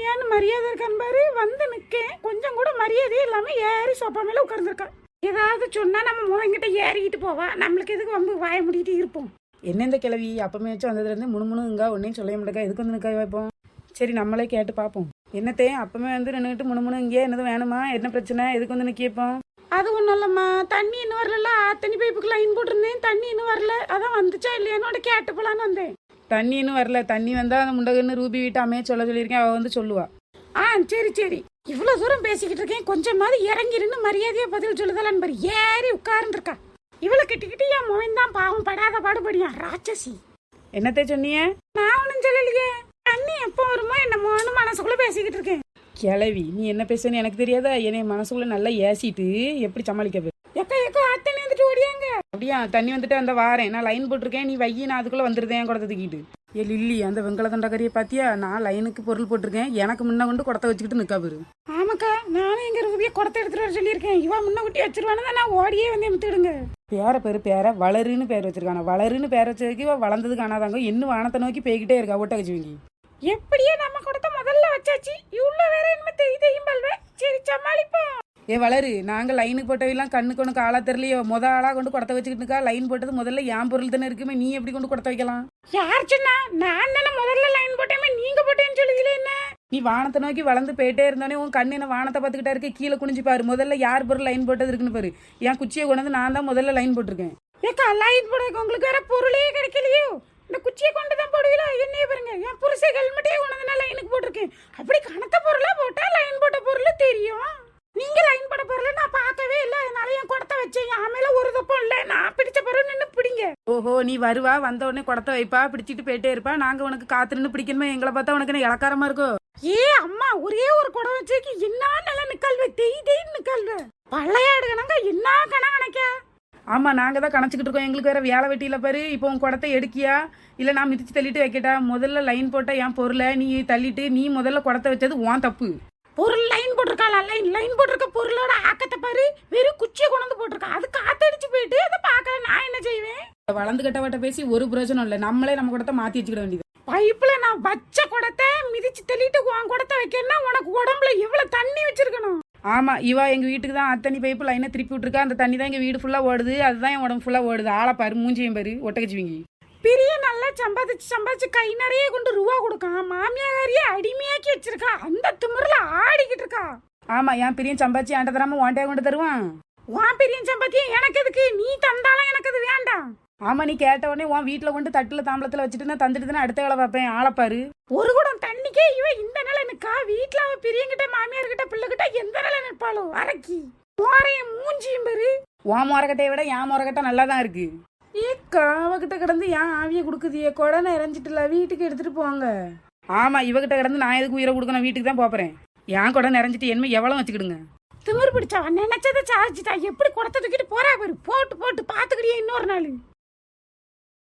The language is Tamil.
மாமியான்னு மரியாதை இருக்கான்னு பாரு. வந்து நிக்கேன், கொஞ்சம் கூட மரியாதையே இல்லாம ஏறி சோப்பா மேல உட்கார்ந்துருக்கா. ஏதாவது சொன்னா நம்ம முகங்கிட்ட ஏறிக்கிட்டு போவா. நம்மளுக்கு எதுக்கு வம்பு வாய முடிட்டு இருப்போம். என்ன இந்த கிளவி அப்பமே வச்சு வந்ததுலேருந்து முணுமுணுங்கா ஒன்றையும் சொல்ல மாட்டேக்கா. எதுக்கு வந்து நிற்க வைப்போம்? சரி நம்மளே கேட்டு பார்ப்போம். என்னத்தே அப்பமே வந்து நின்றுட்டு முணுமுணு இங்கே என்னது வேணுமா, என்ன பிரச்சனை, எதுக்கு வந்து நிற்கப்போம்? அது ஒன்றும் இல்லைம்மா, தண்ணி இன்னும் வரல. தண்ணி பைப்புக்கு லைன் போட்டிருந்தேன், தண்ணி இன்னும் வரல. அதான் வந்துச்சா இல்லையானோட கேட்டு போலான்னு வந்தேன். தண்ணி இன்னும் வரல. தண்ணி வந்தால் அந்த முண்டகன்னு ரூபி வீட்டு அம்மையை சொல்லியிருக்கேன், அவள் வந்து சொல்லுவா. சரி சரி, இவ்வளோ தூரம் பேசிக்கிட்டு இருக்கேன், கொஞ்சமாவது இறங்கிருந்து மரியாதையா பதில் சொல்லுதலான்னு பாரு. ஏறி உட்கார்ந்துருக்கா. இவ்வளோ கிட்டிக்கிட்டு என் மோவன் தான் பாவம் படாத பாடுபடியா ராட்சசி. என்னத்தே சொன்னிய? நான் ஒன்றும் சொல்லலையே. தண்ணி எப்போ வருமோ என்னமோன்னு மனசுக்குள்ள பேசிக்கிட்டு இருக்கேன். கிளவி நீ என்ன பேசுன்னு எனக்கு தெரியாதா? என்னை மனசுக்குள்ள நல்லா ஏசிட்டு எப்படி சமாளிக்க? எக்கா எக்கா தண்ணி வந்துட்டு ஓடியாங்க. அப்படியா? தண்ணி வந்துட்டு அந்த வாரேன், நான் லைன் போட்டிருக்கேன், நீ வையி, நான் அதுக்குள்ள வந்துருதேன் குடத்தை தூக்கிட்டு. ஏ லில்லி, அந்த வெங்கல தண்டக்கறியை பாத்தியா? நான் லைனுக்கு பொருள் போட்டிருக்கேன், எனக்கு முன்ன கொண்டு குடத்தை வச்சுக்கிட்டு நிக்கா பாரு. ஆமாக்கா, நானும் எங்க ரூபியை குடத்தை எடுத்துட்டு வர சொல்லியிருக்கேன். இவா முன்ன குட்டி வச்சிருவானு நான் ஓடியே வந்து எமுத்துடுங்க. பேர வளருன்னு பேர் வச்சிருக்கான. வளருன்னு பேர் வச்சதுக்கு இவ வளர்ந்தது காணாதாங்க, இன்னும் வானத்தை நோக்கி போய்கிட்டே இருக்கா. ஓட்ட கச்சுவீங்க. எப்படியே நம்ம குடத்தை முதல்ல வச்சாச்சு, இவ்வளோ வேற என்ன தெரியும் பல்வே. சரி சமாளிப்போம். ஏ வளரு, நாங்க லைனுக்கு போட்டவெல்லாம் கண்ணுக்கு ஒன்று ஆளா தெரியலையோ. ஆளா கொண்டு குடத்தை வச்சுக்கிட்டுக்கா. லைன் போட்டது முதல்ல என் பொருள் தானே இருக்குமே, நீ எப்படி கொண்டு குடத்தை வைக்கலாம்? யார் சொன்னா? நான் தானே முதல்ல லைன் போட்டேமே, நீங்க போட்டேன்னு சொல்லுதீங்களே. என்ன நீ வானத்தை நோக்கி வளர்ந்து போயிட்டே இருந்தோடனே உன் கண்ணு என்ன வானத்தை பார்த்துக்கிட்டா இருக்கு. கீழே குனிஞ்சு பாரு, முதல்ல யார் பொருள் லைன் போட்டது இருக்குன்னு பாரு. என் குச்சியை கொண்டு நான் தான் முதல்ல லைன் போட்டிருக்கேன். ஏக்கா லைன் போடுறதுக்கு உங்களுக்கு வேற பொருளே கிடைக்கலையோ? இந்த குச்சியை கொண்டு தான் போடுவீங்களா? என்னைய பாருங்க, என் புருஷ ஹெல்மெட்டே கொண்டு லைனுக்கு போட்டிருக்கேன். அப்படி கணத்த பொருளா போட்டா லைன் போட்ட பொருள் தெரியும். நீங்க லைன் போட்ட பொருள் நான் பார்க்கவே இல்லை, அதனால என் குடத்தை வச்சேன். ஆமேல ஒரு தப்பம் இல்லை, நான் பிடிச்ச பொருள் நின்று பிடிங்க. ஓஹோ, நீ வருவா, வந்த உடனே குடத்தை வைப்பா, பிடிச்சிட்டு போயிட்டே இருப்பா. நாங்க உனக்கு காத்து நின்று பிடிக்கணுமே. எங்களை பார்த்தா உனக்கு என்ன இலக்காரமா இருக்கும்? ஏ அம்மா, ஒரே ஒரு குடம் வச்சுக்கு என்ன நல்லா நிக்கல்வே, தேய்தேன்னு நிக்கல்வே. பழையாடு கணங்க என்ன கணக்கா? ஆமா, நாங்க தான் கணச்சிக்கிட்டு இருக்கோம். எங்களுக்கு வேற வேலை வெட்டியில பாரு. இப்போ உன் குடத்தை எடுக்கியா இல்ல நான் மிதிச்சு தள்ளிட்டு வைக்கட்டா? முதல்ல லைன் போட்ட என் பொருளை நீ தள்ளிட்டு நீ முதல்ல குடத்தை வச்சது உன் தப்பு. பொருள் லைன் போட்டிருக்காளா? லைன் போட்டிருக்க பொருளோட ஆக்கத்தை பாரு, வெறும் குச்சியை கொண்டு போட்டிருக்கா. அது காத்தடிச்சு போயிட்டு அதை பார்க்க நான் என்ன செய்வேன்? வளர்ந்து கட்டவட்ட பேசி ஒரு பிரயோஜனம் இல்லை. நம்மளே நம்ம குடத்தை மாத்தி வச்சுக்கிட வேண்டியது. பைப்புல நான் வச்ச குடத்தை மிதிச்சு தள்ளிட்டு உன் குடத்தை வைக்கணும்னா உனக்கு உடம்புல எவ்வளவு தண்ணி வச்சிருக்கணும்? ஆமா, இவா எங்க வீட்டுக்கு தான் அத்தனி பைப்பு லைனை திருப்பி விட்டுருக்கா. அந்த தண்ணி தான் எங்க வீடு ஃபுல்லா ஓடுது. அதுதான் என் உடம்பு ஃபுல்லா ஓடுது. ஆளை பாரு, மூஞ்சியும் பாரு, ஒட்டக்கச்சுவீங்க. பெரிய நல்லா சம்பாதிச்சு கை நிறைய கொண்டு ரூபா கொடுக்கான். மாமியாரியே அடிமையாக்கி வச்சிருக்கா. அந்த திமிர்ல ஆடிக்கிட்டு இருக்கா. ஆமா, என் பிரியம் சம்பாதிச்சு ஆண்ட தராம வாண்டையா கொண்டு தருவான். உன் பெரிய சம்பாத்தியம் எனக்கு எதுக்கு? நீ தந்தாலும் எனக்கு அது வேண்டாம். ஆமா, நீ கேட்ட உடனே உன் வீட்டுல கொண்டு தட்டுல தாம்பளத்துல வச்சுட்டு நான் தந்துட்டு அடுத்த வேலை பார்ப்பேன். ஆளப்பாரு, ஒரு குடம் தண்ணிக்கே இவ இந்த நிலை நிக்கா. வீட்டுல அவ பெரியங்கிட்ட மாமியார் கிட்ட பிள்ளை கிட்ட எந்த நிலை நிற்பாளோ அரக்கி. மோரையும் மூஞ்சியும் பாரு. உன் மோரக்கட்டையை விட என் மோரக்கட்டை நல்லா தான் இருக்கு. ஏக்கா, அவகிட்ட கிடந்து ஏன் ஆவிய கொடுக்குதியே? கொடனை இறஞ்சிட்டுல, வீட்டுக்கு எடுத்துட்டு போங்க. ஆமா, இவகிட்ட கிடந்து நான் எதுக்கு உயிரை கொடுக்கணும்? வீட்டுக்கு தான் போறேன். என் கொடை நிறைஞ்சிட்டு என்ன எவ்வளவு வச்சுக்கிடுங்க. திமிர் பிடிச்சவன் நினைச்சதை சாதிச்சுட்டா. எப்படி குடத்தை தூக்கிட்டு போறா பாரு. போட்டு பாத்துக்கிட்டே இன்னொரு நாள்.